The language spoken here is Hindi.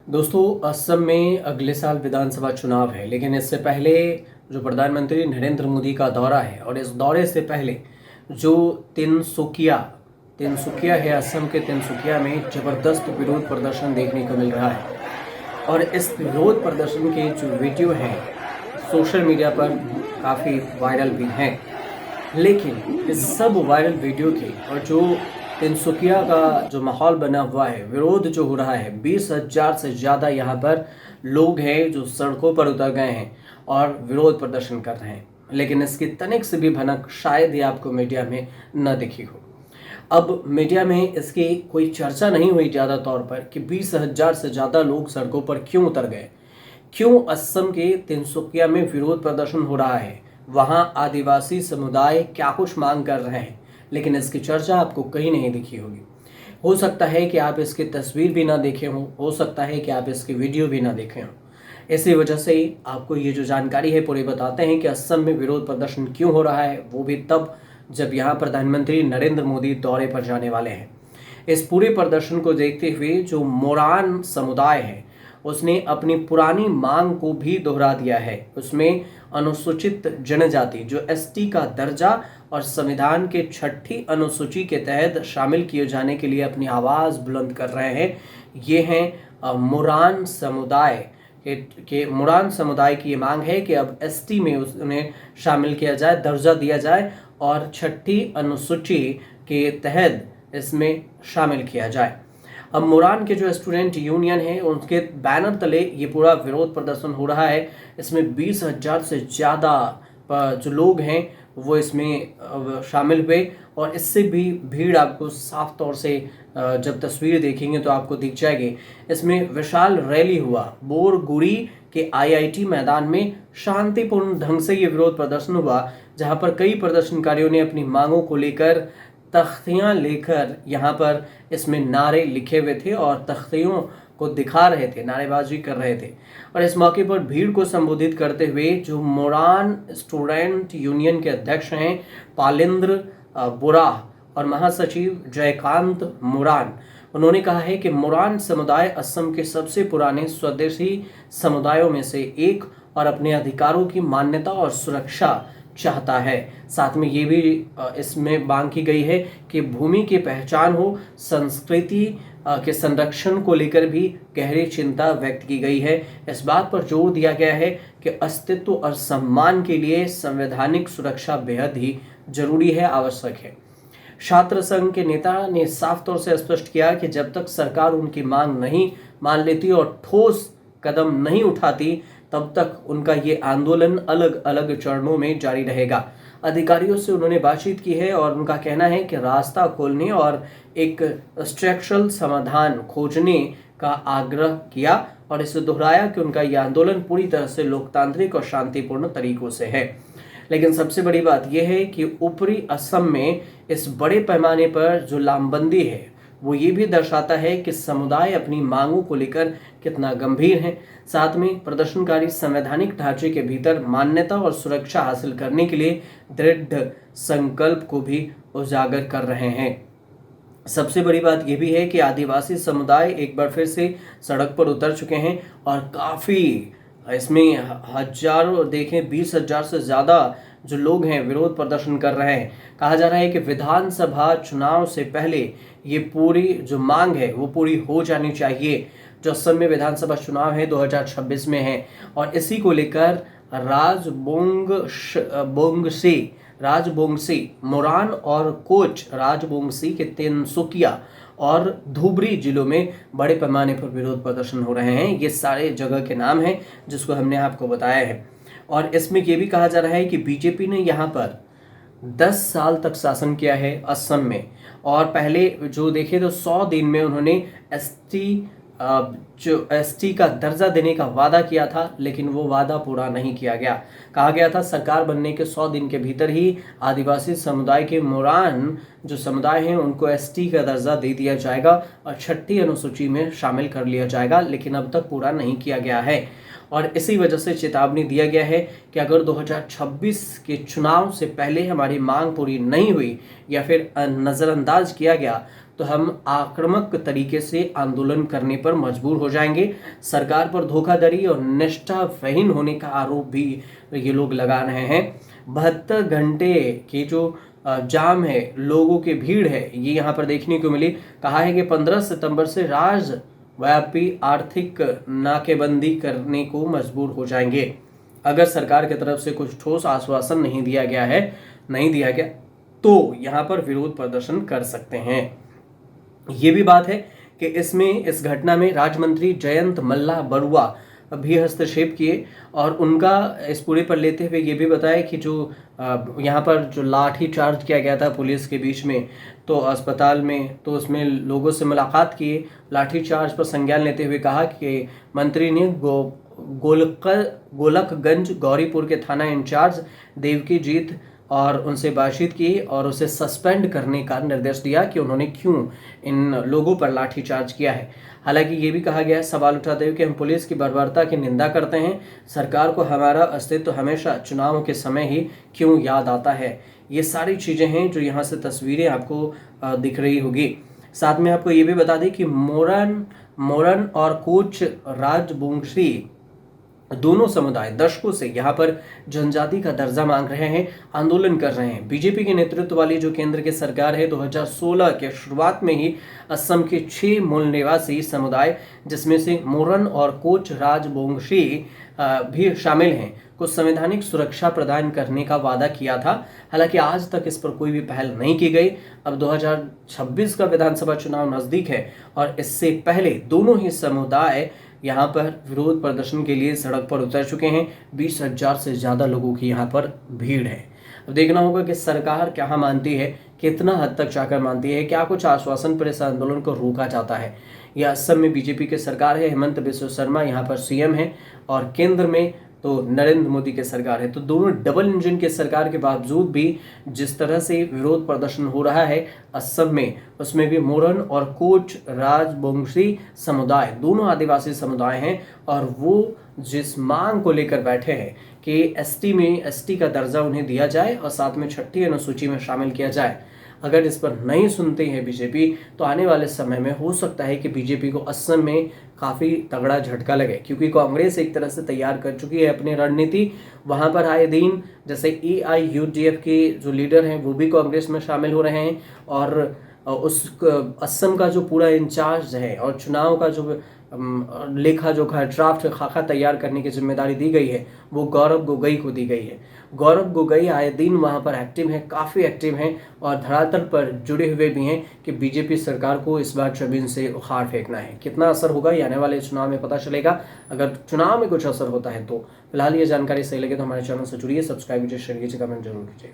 दोस्तों, असम में अगले साल विधानसभा चुनाव है, लेकिन इससे पहले जो प्रधानमंत्री नरेंद्र मोदी का दौरा है और इस दौरे से पहले जो तिनसुकिया तिनसुकिया है, असम के तिनसुकिया में ज़बरदस्त विरोध प्रदर्शन देखने को मिल रहा है। और इस विरोध प्रदर्शन के जो वीडियो हैं सोशल मीडिया पर काफ़ी वायरल भी हैं। लेकिन इस सब वायरल वीडियो के और जो तिनसुकिया का जो माहौल बना हुआ है, विरोध जो हो रहा है, 20,000 से ज़्यादा यहाँ पर लोग हैं जो सड़कों पर उतर गए हैं और विरोध प्रदर्शन कर रहे हैं। लेकिन इसकी तनिक से भी भनक शायद ही आपको मीडिया में न दिखी हो। अब मीडिया में इसकी कोई चर्चा नहीं हुई ज़्यादा तौर पर कि 20,000 से ज़्यादा लोग सड़कों पर क्यों उतर गए, क्यों असम के तिनसुकिया में विरोध प्रदर्शन हो रहा है, वहाँ आदिवासी समुदाय क्या कुछ मांग कर रहे हैं, लेकिन इसकी चर्चा आपको कहीं नहीं दिखी होगी। हो सकता है कि आप इसकी तस्वीर भी ना देखे हों, हो सकता है कि आप इसकी वीडियो भी ना देखे हों। इसी वजह से आपको ये जो जानकारी है पूरी बताते हैं कि असम में विरोध प्रदर्शन क्यों हो रहा है, वो भी तब जब यहाँ प्रधानमंत्री नरेंद्र मोदी दौरे पर जाने वाले हैं। इस पूरे प्रदर्शन को देखते हुए जो मोरान समुदाय है उसने अपनी पुरानी मांग को भी दोहरा दिया है। उसमें अनुसूचित जनजाति जो एसटी का दर्जा और संविधान के 6ठी अनुसूची के तहत शामिल किए जाने के लिए अपनी आवाज़ बुलंद कर रहे हैं। ये हैं मोरान समुदाय के मोरान समुदाय की ये मांग है कि अब एसटी में उन्हें शामिल किया जाए, दर्जा दिया जाए और 6ठी अनुसूची के तहत इसमें शामिल किया जाए। अब मोरान के जो स्टूडेंट यूनियन है उनके बैनर तले ये पूरा विरोध प्रदर्शन हो रहा है। इसमें 20,000 से ज़्यादा जो लोग हैं वो इसमें शामिल हुए और इससे भी भीड़ आपको साफ तौर से जब तस्वीर देखेंगे तो आपको दिख जाएगी। इसमें विशाल रैली हुआ। बोरगुरी के आईआईटी मैदान में शांतिपूर्ण ढंग से ये विरोध प्रदर्शन हुआ, जहां पर कई प्रदर्शनकारियों ने अपनी मांगों को लेकर तख्तियां लेकर यहाँ पर इसमें नारे लिखे हुए थे और तख्तियों को दिखा रहे थे, नारेबाजी कर रहे थे। और इस मौके पर भीड़ को संबोधित करते हुए जो मोरान स्टूडेंट यूनियन के अध्यक्ष हैं पालिंद्र बुरा और महासचिव जयकांत मोरान, उन्होंने कहा है कि मोरान समुदाय असम के सबसे पुराने स्वदेशी समुदायों में से एक और अपने अधिकारों की मान्यता और सुरक्षा चाहता है। साथ में ये भी इसमें मांग की गई है कि भूमि की पहचान हो, संस्कृति के संरक्षण को लेकर भी गहरी चिंता व्यक्त की गई है। इस बात पर जोर दिया गया है कि अस्तित्व और सम्मान के लिए संवैधानिक सुरक्षा बेहद ही जरूरी है, आवश्यक है। छात्र संघ के नेता ने साफ तौर से स्पष्ट किया कि जब तक सरकार उनकी मांग नहीं मान लेती और ठोस कदम नहीं उठाती तब तक उनका ये आंदोलन अलग अलग चरणों में जारी रहेगा। अधिकारियों से उन्होंने बातचीत की है और उनका कहना है कि रास्ता खोलने और एक स्ट्रक्चरल समाधान खोजने का आग्रह किया और इसे दोहराया कि उनका यह आंदोलन पूरी तरह से लोकतांत्रिक और शांतिपूर्ण तरीकों से है। लेकिन सबसे बड़ी बात यह है कि ऊपरी असम में इस बड़े पैमाने पर जो लामबंदी है वो ये भी दर्शाता है कि समुदाय अपनी मांगों को लेकर कितना गंभीर है। साथ में प्रदर्शनकारी संवैधानिक ढांचे के भीतर मान्यता और सुरक्षा हासिल करने के लिए दृढ़ संकल्प को भी उजागर कर रहे हैं। सबसे बड़ी बात यह भी है कि आदिवासी समुदाय एक बार फिर से सड़क पर उतर चुके हैं और काफ़ी इसमें हजारों, देखें 20,000 से ज़्यादा जो लोग हैं विरोध प्रदर्शन कर रहे हैं। कहा जा रहा है कि विधानसभा चुनाव से पहले ये पूरी जो मांग है वो पूरी हो जानी चाहिए। जो असम में विधानसभा चुनाव है 2026 में है और इसी को लेकर राजबोंगसी, मोरान और कोच राजबोंगसी के तिनसुकिया और धुबरी जिलों में बड़े पैमाने पर विरोध प्रदर्शन हो रहे हैं। ये सारे जगह के नाम हैं जिसको हमने आपको बताया है। और इसमें यह भी कहा जा रहा है कि बीजेपी ने यहाँ पर 10 साल तक शासन किया है असम में और पहले जो देखे तो 100 दिन में उन्होंने एसटी का दर्जा देने का वादा किया था, लेकिन वो वादा पूरा नहीं किया गया। कहा गया था सरकार बनने के 100 दिन के भीतर ही आदिवासी समुदाय के मोरान जो समुदाय हैं उनको एसटी का दर्जा दे दिया जाएगा और 6ठी अनुसूची में शामिल कर लिया जाएगा, लेकिन अब तक पूरा नहीं किया गया है। और इसी वजह से चेतावनी दिया गया है कि अगर 2026 के चुनाव से पहले हमारी मांग पूरी नहीं हुई या फिर नज़रअंदाज किया गया तो हम आक्रामक तरीके से आंदोलन करने पर मजबूर हो जाएंगे। सरकार पर धोखाधड़ी और निष्ठाविहीन होने का आरोप भी ये लोग लगा रहे हैं। 72 घंटे के जो जाम है, लोगों की भीड़ है, ये यहाँ पर देखने को मिली। कहा है कि 15 सितंबर से राज्यव्यापी आर्थिक नाकेबंदी करने को मजबूर हो जाएंगे अगर सरकार की तरफ से कुछ ठोस आश्वासन नहीं दिया गया तो यहाँ पर विरोध प्रदर्शन कर सकते हैं। ये भी बात है कि इस घटना में राज्य मंत्री जयंत मल्ला बरुआ भी हस्तक्षेप किए और उनका इस पूरे पर लेते हुए ये भी बताया कि जो यहाँ पर जो लाठी चार्ज किया गया था पुलिस के बीच में, तो अस्पताल में, तो उसमें लोगों से मुलाकात किए, लाठी चार्ज पर संज्ञान लेते हुए कहा कि मंत्री ने गोलकगंज गौरीपुर के थाना इंचार्ज देवकी जीत और उनसे बातचीत की और उसे सस्पेंड करने का निर्देश दिया कि उन्होंने क्यों इन लोगों पर लाठीचार्ज किया है। हालांकि ये भी कहा गया, सवाल उठाते हुए कि हम पुलिस की बर्बरता की निंदा करते हैं, सरकार को हमारा अस्तित्व हमेशा चुनाव के समय ही क्यों याद आता है। ये सारी चीज़ें हैं जो यहाँ से तस्वीरें आपको दिख रही होगी। साथ में आपको ये भी बता दें कि मोरन और कोच राजबोंगशी दोनों समुदाय दशकों से यहाँ पर जनजाति का दर्जा मांग रहे हैं, आंदोलन कर रहे हैं। बीजेपी के नेतृत्व वाली जो केंद्र की सरकार है 2016 के शुरुआत में ही असम के 6 मूल निवासी समुदाय, जिसमें से मोरन और कोच राजबोंगशी भी शामिल हैं, को संवैधानिक सुरक्षा प्रदान करने का वादा किया था। हालांकि आज तक इस पर कोई भी पहल नहीं की गई। अब 2026 का विधानसभा चुनाव नजदीक है और इससे पहले दोनों ही समुदाय यहाँ पर विरोध प्रदर्शन के लिए सड़क पर उतर चुके हैं। 20,000 से ज़्यादा लोगों की यहाँ पर भीड़ है। अब देखना होगा कि सरकार क्या मानती है, कितना हद तक जाकर मानती है, क्या कुछ आश्वासन पर इस आंदोलन को रोका जाता है। यह असम में बीजेपी की सरकार है, हेमंत बिस्वा शर्मा यहाँ पर सीएम है और केंद्र में तो नरेंद्र मोदी की सरकार है। तो दोनों डबल इंजन के सरकार के बावजूद भी जिस तरह से विरोध प्रदर्शन हो रहा है असम में, उसमें भी मोरन और कोच राजबोंगशी समुदाय दोनों आदिवासी समुदाय हैं और वो जिस मांग को लेकर बैठे हैं कि एसटी का दर्जा उन्हें दिया जाए और साथ में 6ठी अनुसूची में शामिल किया जाए। अगर इस पर नहीं सुनते हैं बीजेपी, तो आने वाले समय में हो सकता है कि बीजेपी को असम में काफ़ी तगड़ा झटका लगे, क्योंकि कांग्रेस एक तरह से तैयार कर चुकी है अपनी रणनीति। वहां पर आए दिन जैसे AIUDF के जो लीडर हैं वो भी कांग्रेस में शामिल हो रहे हैं और उस असम का जो पूरा इंचार्ज है और चुनाव का जो लेखा जोखा ड्राफ्ट खाका तैयार करने की जिम्मेदारी दी गई है वो गौरव गोगोई को दी गई है। गौरव गोगोई आए दिन वहां पर एक्टिव हैं, काफ़ी एक्टिव हैं और धरातल पर जुड़े हुए भी हैं कि बीजेपी सरकार को इस बार जमीन से उखाड़ फेंकना है। कितना असर होगा ये आने वाले चुनाव में पता चलेगा। अगर चुनाव में कुछ असर होता है तो फिलहाल ये जानकारी सही लगे तो हमारे चैनल से जुड़िए, सब्सक्राइब कीजिए, शेयर कीजिए, कमेंट जरूर कीजिए।